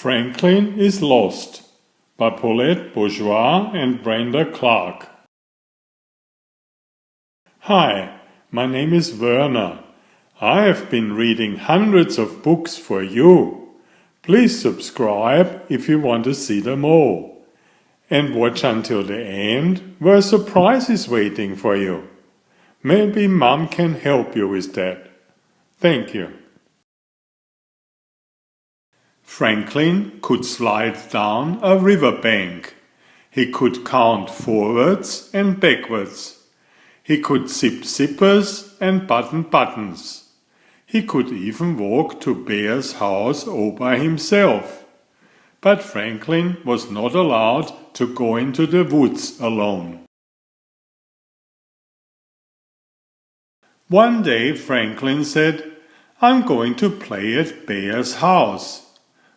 Franklin is Lost by Paulette, Bourgeois and Brenda Clark. Hi, my name is Werner. I have been reading hundreds of books for you. Please subscribe if you want to see them all. And watch until the end, where a surprise is waiting for you. Maybe Mom can help you with that. Thank you. Franklin could slide down a riverbank. He could count forwards and backwards. He could zip zippers and button buttons. He could even walk to Bear's house all by himself. But Franklin was not allowed to go into the woods alone. One day Franklin said, "I'm going to play at Bear's house."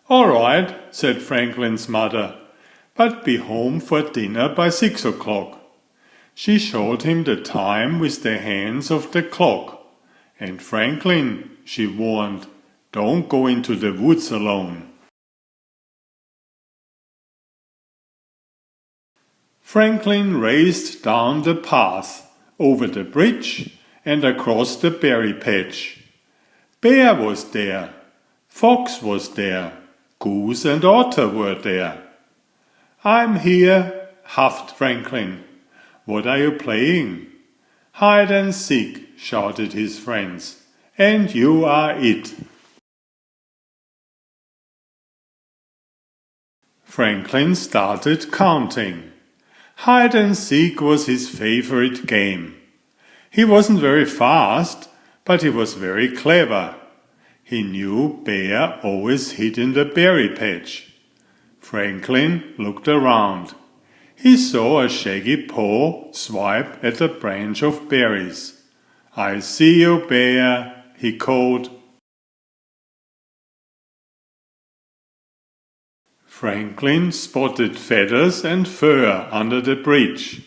"All right," said Franklin's mother, "but be home for dinner by 6 o'clock. She showed him the time with the hands of the clock. "And Franklin," she warned, "don't go into the woods alone." Franklin raced down the path, over the bridge, and across the berry patch. Bear was there. Fox was there. Goose and Otter were there. "I'm here," huffed Franklin. "What are you playing?" "Hide and seek," shouted his friends. "And you are it." Franklin started counting. Hide and seek was his favorite game. He wasn't very fast, but he was very clever. He knew Bear always hid in the berry patch. Franklin looked around. He saw a shaggy paw swipe at a branch of berries. "I see you, Bear," he called. Franklin spotted feathers and fur under the bridge.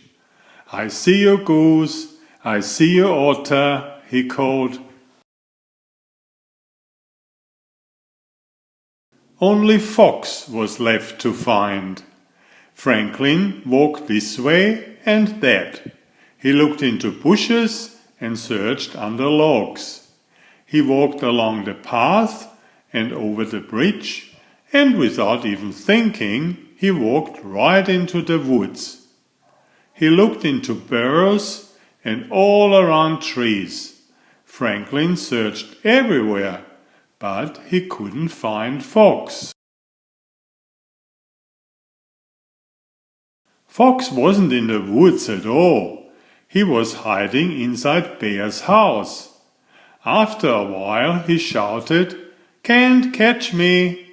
"I see you, Goose. I see you, Otter," he called. Only Fox was left to find. Franklin walked this way and that. He looked into bushes and searched under logs. He walked along the path and over the bridge, and without even thinking, he walked right into the woods. He looked into burrows and all around trees. Franklin searched everywhere, but he couldn't find Fox. Fox wasn't in the woods at all. He was hiding inside Bear's house. After a while he shouted, "Can't catch me!"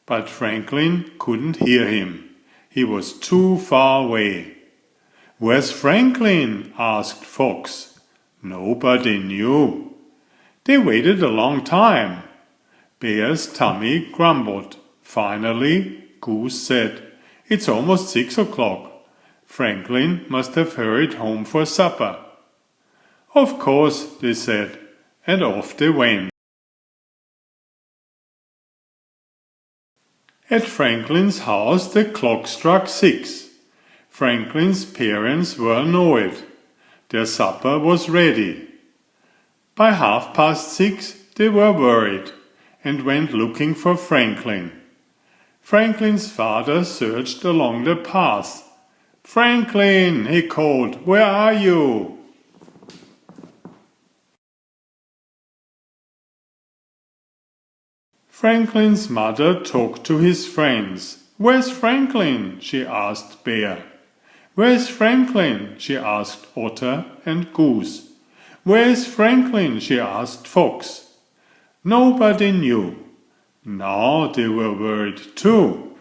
But Franklin couldn't hear him. He was too far away. "Where's Franklin?" asked Fox. Nobody knew. They waited a long time. Bear's tummy grumbled. Finally, Goose said, "It's almost 6 o'clock. Franklin must have hurried home for supper." "Of course," they said, and off they went. At Franklin's house the clock struck 6. Franklin's parents were annoyed. Their supper was ready. By 6:30 they were worried and went looking for Franklin. Franklin's father searched along the path. "Franklin," he called, "where are you?" Franklin's mother talked to his friends. "Where's Franklin?" she asked Bear. "Where's Franklin?" she asked Otter and Goose. "Where's Franklin?" she asked Fox. Nobody knew. Now they were worried too.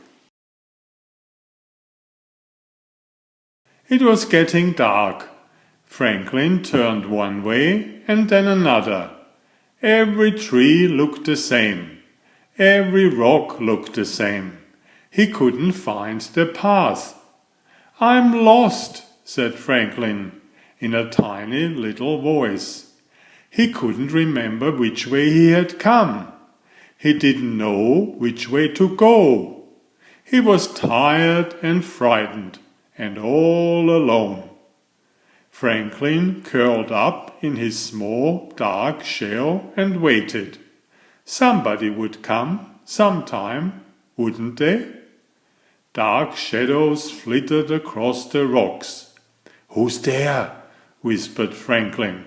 It was getting dark. Franklin turned one way and then another. Every tree looked the same. Every rock looked the same. He couldn't find the path. "I'm lost," said Franklin in a tiny little voice. He couldn't remember which way he had come. He didn't know which way to go. He was tired and frightened and all alone. Franklin curled up in his small dark shell and waited. Somebody would come sometime, wouldn't they? Dark shadows flitted across the rocks. "Who's there?" whispered Franklin.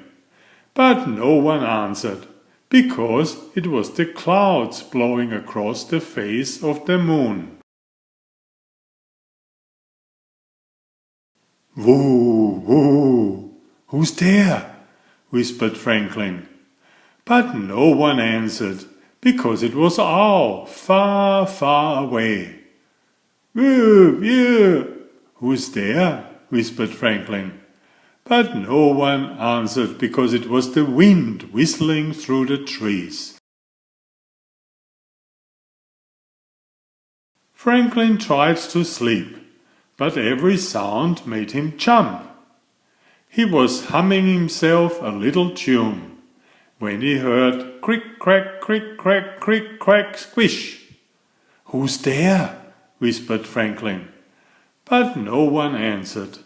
But no one answered, because it was the clouds blowing across the face of the moon. "Woo, woo! Who's there?" whispered Franklin. But no one answered, because it was all far, far away. "Woo, woo! Who's there?" whispered Franklin. But no one answered, because it was the wind whistling through the trees. Franklin tried to sleep, but every sound made him jump. He was humming himself a little tune, when he heard crick, crack, crick, crack, crick, crack, squish. "Who's there?" whispered Franklin. But no one answered.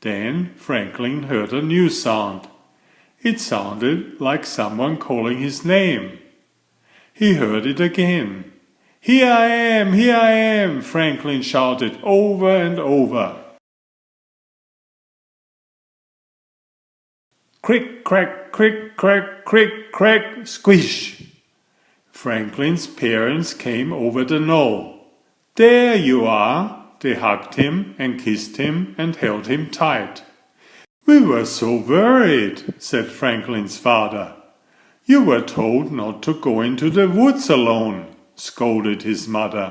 Then Franklin heard a new sound. It sounded like someone calling his name. He heard it again. "Here I am! Here I am!" Franklin shouted over and over. Crick, crack, crick, crack, crick, crack, squish. Franklin's parents came over the knoll. "There you are!" They hugged him and kissed him and held him tight. "We were so worried," said Franklin's father. "You were told not to go into the woods alone," scolded his mother.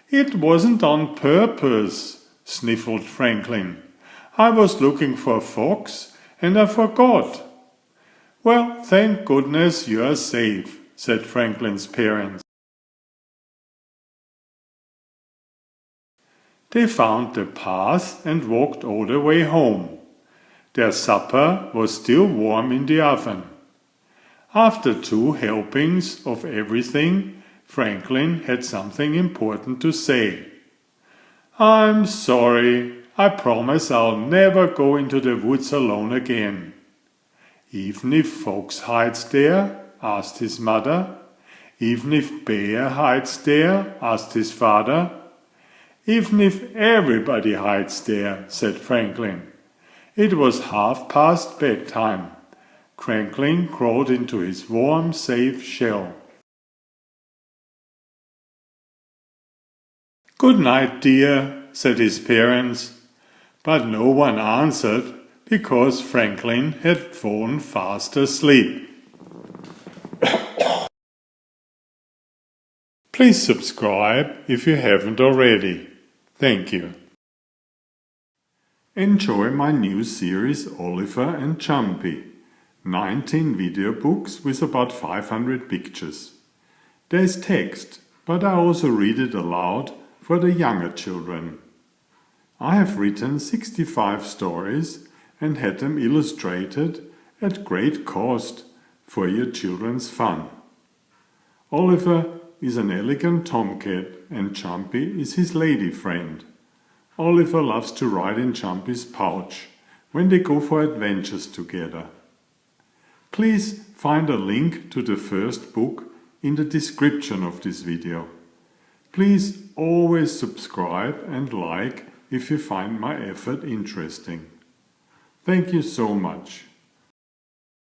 "It wasn't on purpose," sniffled Franklin. "I was looking for a fox and I forgot." "Well, thank goodness you are safe," said Franklin's parents. They found the path and walked all the way home. Their supper was still warm in the oven. After 2 helpings of everything, Franklin had something important to say. "I'm sorry. I promise I'll never go into the woods alone again." "Even if Fox hides there?" asked his mother. "Even if Bear hides there?" asked his father. "Even if everybody hides there," said Franklin. It was past bedtime. Franklin crawled into his warm, safe shell. "Good night, dear," said his parents. But no one answered, because Franklin had fallen fast asleep. Please subscribe if you haven't already. Thank you. Enjoy my new series Oliver and Jumpy. 19 video books with about 500 pictures. There is text, but I also read it aloud for the younger children. I have written 65 stories and had them illustrated at great cost for your children's fun. Oliver is an elegant tomcat and Jumpy is his lady friend. Oliver loves to ride in Jumpy's pouch when they go for adventures together. Please find a link to the first book in the description of this video. Please always subscribe and like if you find my effort interesting. Thank you so much.